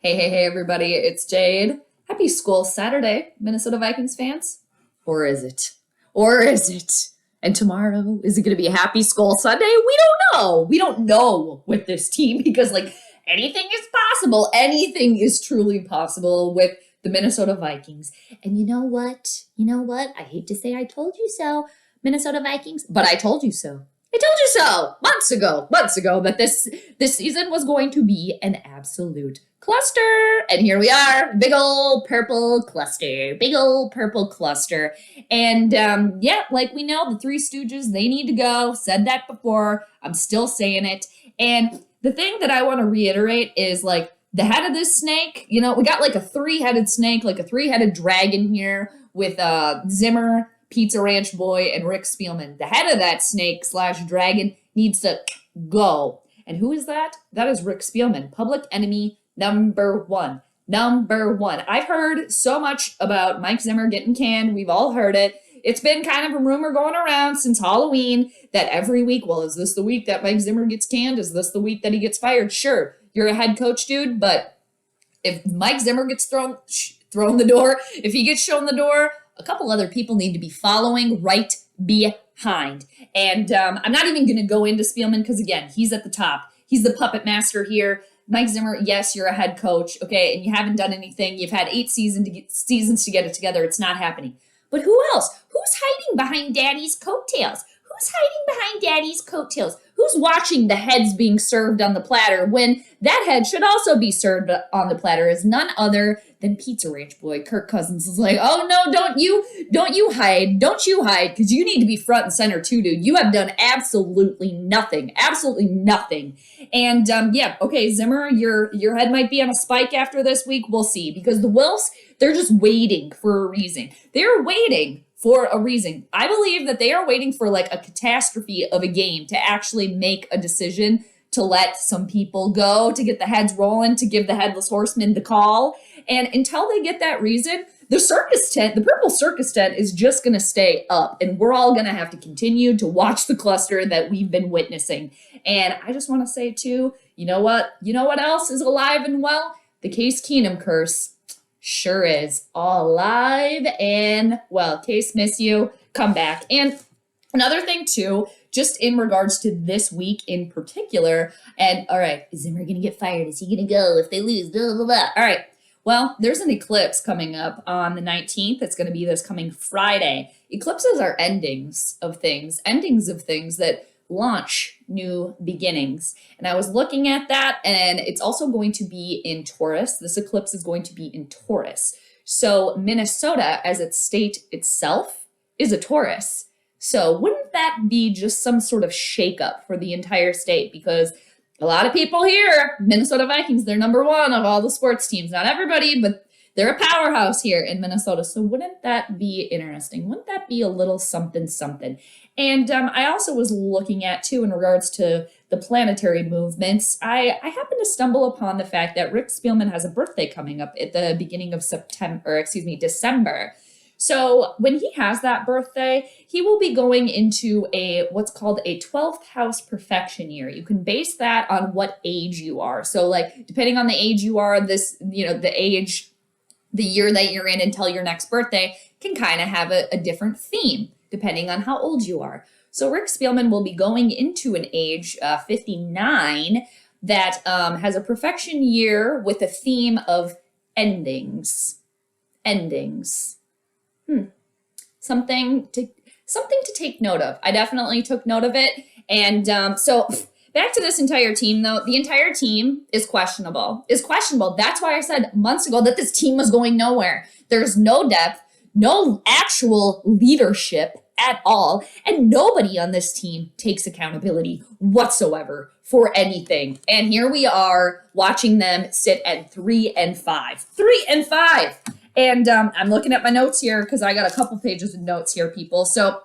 Hey, everybody, it's Jade. Happy Skol Saturday, Minnesota Vikings fans. Or is it? Or is it? And tomorrow, is it going to be a happy Skol Sunday? We don't know. We don't know with this team because, anything is possible. Anything is truly possible with the Minnesota Vikings. And you know what? I hate to say I told you so, Minnesota Vikings, but I told you so. I told you so months ago that this season was going to be an absolute cluster. And here we are, big old purple cluster. And like we know, the Three Stooges, they need to go. Said that before. I'm still saying it. And the thing that I want to reiterate is the head of this snake, we got a three-headed snake, a three-headed dragon here with Zimmer, Pizza Ranch Boy, and Rick Spielman. The head of that snake/dragon needs to go. And who is that? That is Rick Spielman, public enemy number one. I've heard so much about Mike Zimmer getting canned. We've all heard it. It's been kind of a rumor going around since Halloween that every week, well, is this the week that Mike Zimmer gets canned? Is this the week that he gets fired? Sure, you're a head coach, dude, but if Mike Zimmer gets thrown the door, if he gets shown the door, a couple other people need to be following right behind. And I'm not even going to go into Spielman because, again, he's at the top. He's the puppet master here. Mike Zimmer, yes, you're a head coach, okay, and you haven't done anything. You've had 8 seasons to get it together. It's not happening. But who else? Who's hiding behind Daddy's coattails? Who's watching the heads being served on the platter when that head should also be served on the platter is none other than Pizza Ranch Boy. Kirk Cousins is like, oh no, don't you hide, because you need to be front and center too, dude. You have done absolutely nothing. And okay, Zimmer, your head might be on a spike after this week. We'll see, because the Wilfs, they're just waiting for a reason. They're waiting for a reason. I believe that they are waiting for a catastrophe of a game to actually make a decision to let some people go, to get the heads rolling, to give the Headless Horseman the call. And until they get that reason, the circus tent, the purple circus tent, is just going to stay up. And we're all going to have to continue to watch the cluster that we've been witnessing. And I just want to say, too, you know what? You know what else is alive and well? The Case Keenum curse. Sure is alive and well. Case, miss you. Come back. And another thing, too, just in regards to this week in particular, and all right, is Zimmer going to get fired? Is he going to go if they lose? Blah, blah, blah. All right. Well, there's an eclipse coming up on the 19th. It's going to be this coming Friday. Eclipses are endings of things that launch new beginnings. And I was looking at that, and it's also going to be in Taurus. This eclipse is going to be in Taurus. So Minnesota, as its state itself, is a Taurus. So wouldn't that be just some sort of shakeup for the entire state? Because a lot of people here, Minnesota Vikings, they're number one of all the sports teams. Not everybody, but they're a powerhouse here in Minnesota. So wouldn't that be interesting? Wouldn't that be a little something? And I also was looking at, too, in regards to the planetary movements, I happened to stumble upon the fact that Rick Spielman has a birthday coming up at the beginning of December. So when he has that birthday, he will be going into what's called a 12th house perfection year. You can base that on what age you are. So depending on the age you are, the year that you're in until your next birthday can kind of have a different theme depending on how old you are. So Rick Spielman will be going into an age 59 that has a perfection year with a theme of endings. Something to take note of. I definitely took note of it. And so back to this entire team, though. The entire team is questionable. That's why I said months ago that this team was going nowhere. There's no depth, no actual leadership at all, and nobody on this team takes accountability whatsoever for anything. And here we are watching them sit at 3-5. And I'm looking at my notes here because I got a couple pages of notes here, people. So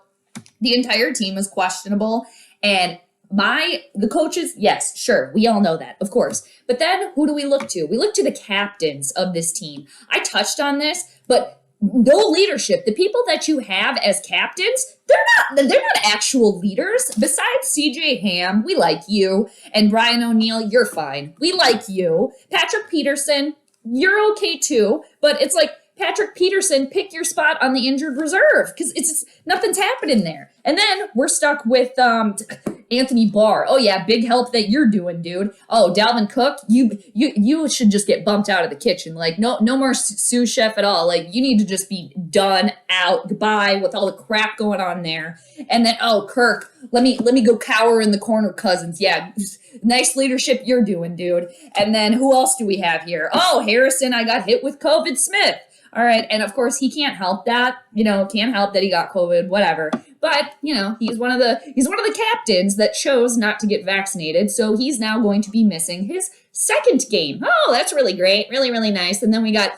the entire team is questionable. And the coaches, yes, sure, we all know that, of course. But then who do we look to? We look to the captains of this team. I touched on this, but no leadership. The people that you have as captains, they're not actual leaders. Besides CJ Ham, we like you, and Brian O'Neill, you're fine. We like you. Patrick Peterson, you're okay too. But it's like, Patrick Peterson, pick your spot on the injured reserve because it's nothing's happening there. And then we're stuck with Anthony Barr. Oh yeah, big help that you're doing, dude. Oh, Dalvin Cook, you should just get bumped out of the kitchen. Like no more sous chef at all. Like you need to just be done out. Goodbye with all the crap going on there. And then Kirk, let me go cower in the corner, Cousins. Yeah. Nice leadership you're doing, dude. And then who else do we have here? Oh, Harrison, I got hit with COVID. Smith. All right. And of course he can't help that, can't help that he got COVID, whatever. But, he's one of the captains that chose not to get vaccinated. So he's now going to be missing his second game. Oh, that's really great. Really, really nice. And then we got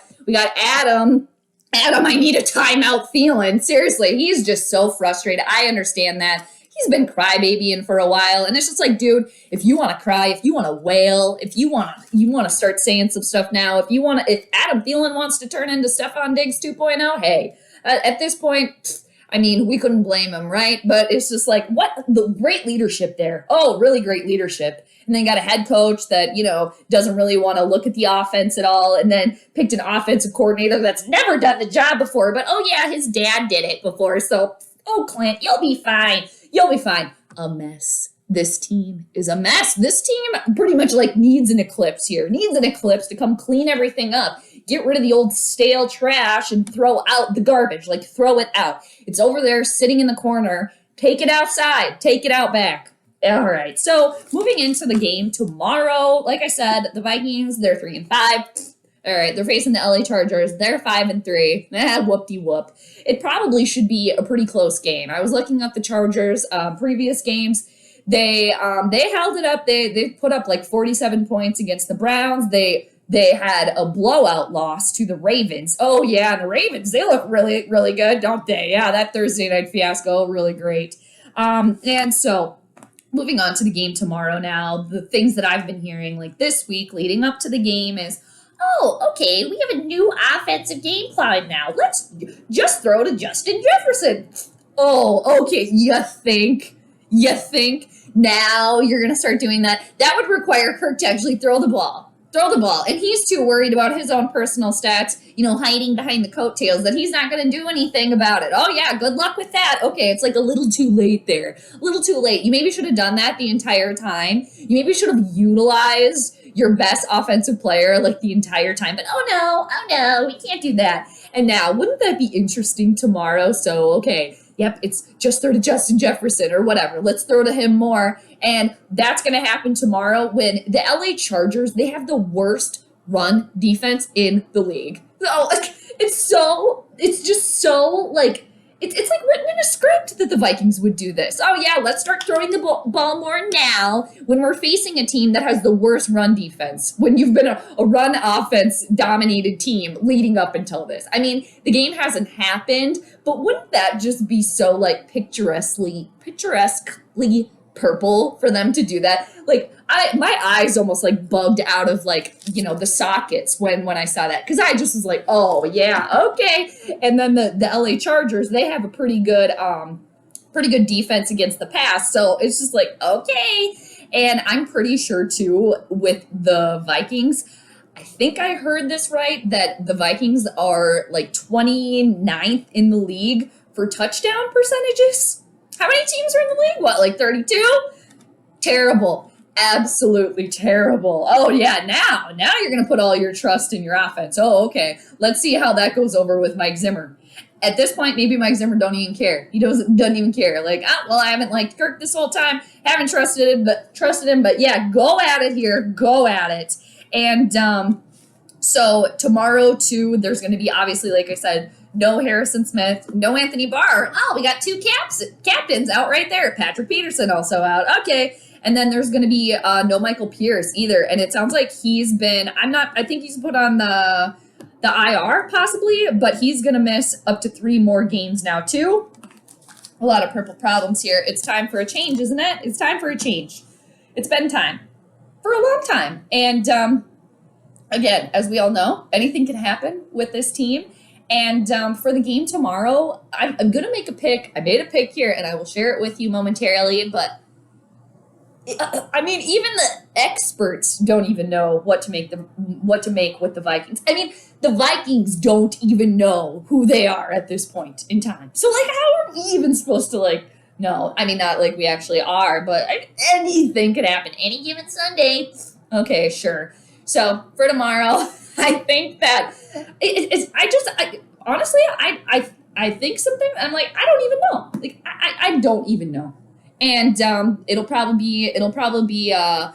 Adam. Adam, I need a timeout feeling. Seriously, he's just so frustrated. I understand that. He's been crybabying for a while, and it's just like, dude, if you want to cry, if you want to wail, if you want to start saying some stuff now, if Adam Thielen wants to turn into Stephon Diggs 2.0, hey, at this point, I mean, we couldn't blame him, right? But it's just like, what the great leadership there. Oh, really great leadership. And then got a head coach that, doesn't really want to look at the offense at all. And then picked an offensive coordinator that's never done the job before. But, oh, yeah, his dad did it before. So, Clint, you'll be fine. You'll be fine. A mess. This team is a mess. This team pretty much needs an eclipse here. Needs an eclipse to come clean everything up. Get rid of the old stale trash and throw out the garbage. Throw it out. It's over there sitting in the corner. Take it outside. Take it out back. All right. So moving into the game tomorrow, like I said, the Vikings, they're 3-5. All right, they're facing the LA Chargers. They're 5-3. Whoop-de-whoop. It probably should be a pretty close game. I was looking at the Chargers' previous games. They held it up. They put up 47 points against the Browns. They had a blowout loss to the Ravens. Oh yeah, the Ravens, they look really, really good, don't they? Yeah, that Thursday night fiasco, really great. And so moving on to the game tomorrow now, the things that I've been hearing this week leading up to the game is, oh, okay, we have a new offensive game plan now. Let's just throw to Justin Jefferson. Oh, okay, you think now you're going to start doing that? That would require Kirk to actually throw the ball. And he's too worried about his own personal stats, hiding behind the coattails, that he's not going to do anything about it. Oh, yeah, good luck with that. Okay, it's a little too late there. A little too late. You maybe should have done that the entire time. You maybe should have utilized your best offensive player the entire time. But oh no, we can't do that. And now, wouldn't that be interesting tomorrow? So, okay, yep, it's just throw to Justin Jefferson or whatever. Let's throw to him more. And that's going to happen tomorrow when the LA Chargers, they have the worst run defense in the league. So it's just so it's written in a script that the Vikings would do this. Oh yeah, let's start throwing the ball more now when we're facing a team that has the worst run defense, when you've been a run offense dominated team leading up until this. I mean, the game hasn't happened, but wouldn't that just be so picturesquely purple for them to do that? My eyes almost bugged out of the sockets when I saw that, because I just was oh yeah, okay. And then the LA Chargers, they have a pretty good defense against the pass, so it's just okay. And I'm pretty sure too with the Vikings, I think I heard this right, that the Vikings are 29th in the league for touchdown percentages. How many teams are in the league? What, 32? Terrible. Absolutely terrible. Oh, yeah, now you're going to put all your trust in your offense. Oh, okay. Let's see how that goes over with Mike Zimmer. At this point, maybe Mike Zimmer don't even care. He doesn't even care. I haven't liked Kirk this whole time. Haven't trusted him, but yeah, go at it here. Go at it. And so tomorrow, too, there's going to be, obviously, like I said, no Harrison Smith, no Anthony Barr. Oh, we got two captains out right there. Patrick Peterson also out. Okay. And then there's going to be no Michael Pierce either. And it sounds like I think he's put on the IR possibly, but he's going to miss up to 3 more games now too. A lot of purple problems here. It's time for a change, isn't it? It's time for a change. It's been time for a long time. And again, as we all know, anything can happen with this team. And for the game tomorrow, I'm going to make a pick. I made a pick here, and I will share it with you momentarily. But, I mean, even experts don't even know what to make with the Vikings. I mean, the Vikings don't even know who they are at this point in time. So, like, how are we even supposed to, like, know? I mean, not like we actually are, but anything could happen any given Sunday. Okay, sure. So, for tomorrow, I think that honestly, I think something, I'm like, I don't even know. Like, I don't even know. And it'll probably be it'll probably be a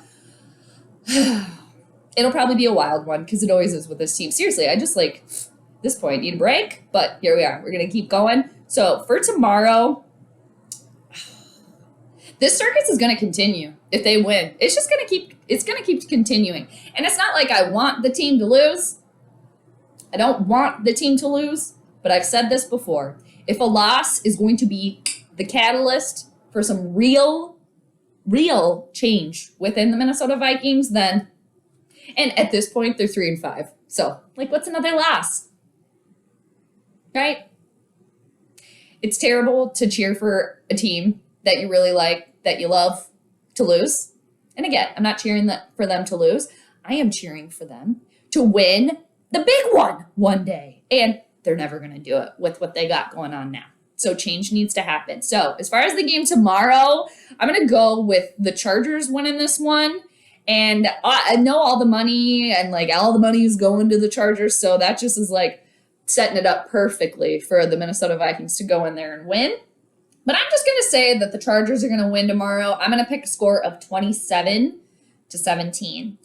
wild one because it always is with this team. Seriously, I just like this point need a break, but here we are. We're gonna keep going. So for tomorrow, this circus is gonna continue if they win. It's gonna keep continuing. And it's not like I want the team to lose. I don't want the team to lose, but I've said this before. If a loss is going to be the catalyst for some real change within the Minnesota Vikings, then, and at this point, they're 3-5. So, like, what's another loss? Right? It's terrible to cheer for a team that you really like, that you love, to lose. And again, I'm not cheering for them to lose. I am cheering for them to win the big one day. And they're never going to do it with what they got going on now. So change needs to happen. So as far as the game tomorrow, I'm going to go with the Chargers winning this one. And I know all the money and like all the money is going to the Chargers. So that just is like setting it up perfectly for the Minnesota Vikings to go in there and win. But I'm just going to say that the Chargers are going to win tomorrow. I'm going to pick a score of 27-17,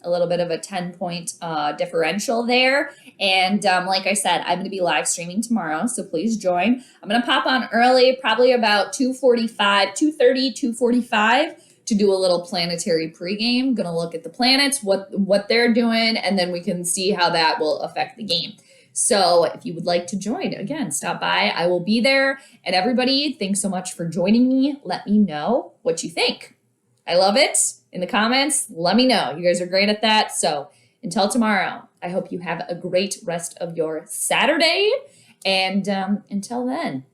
a little bit of a 10-point differential there. And like I said, I'm going to be live streaming tomorrow, so please join. I'm going to pop on early, probably about 2:45 to do a little planetary pregame. Going to look at the planets, what they're doing, and then we can see how that will affect the game. So if you would like to join, again, stop by. I will be there. And everybody, thanks so much for joining me. Let me know what you think. I love it. In the comments, let me know. You guys are great at that. So until tomorrow, I hope you have a great rest of your Saturday. And until then,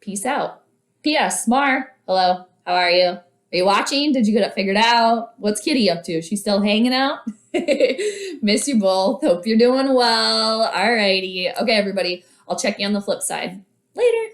peace out. P.S. Mar, hello, how are you? Are you watching? Did you get it figured out? What's Kitty up to? She's still hanging out? Miss you both. Hope you're doing well. All righty. Okay, everybody. I'll check you on the flip side. Later.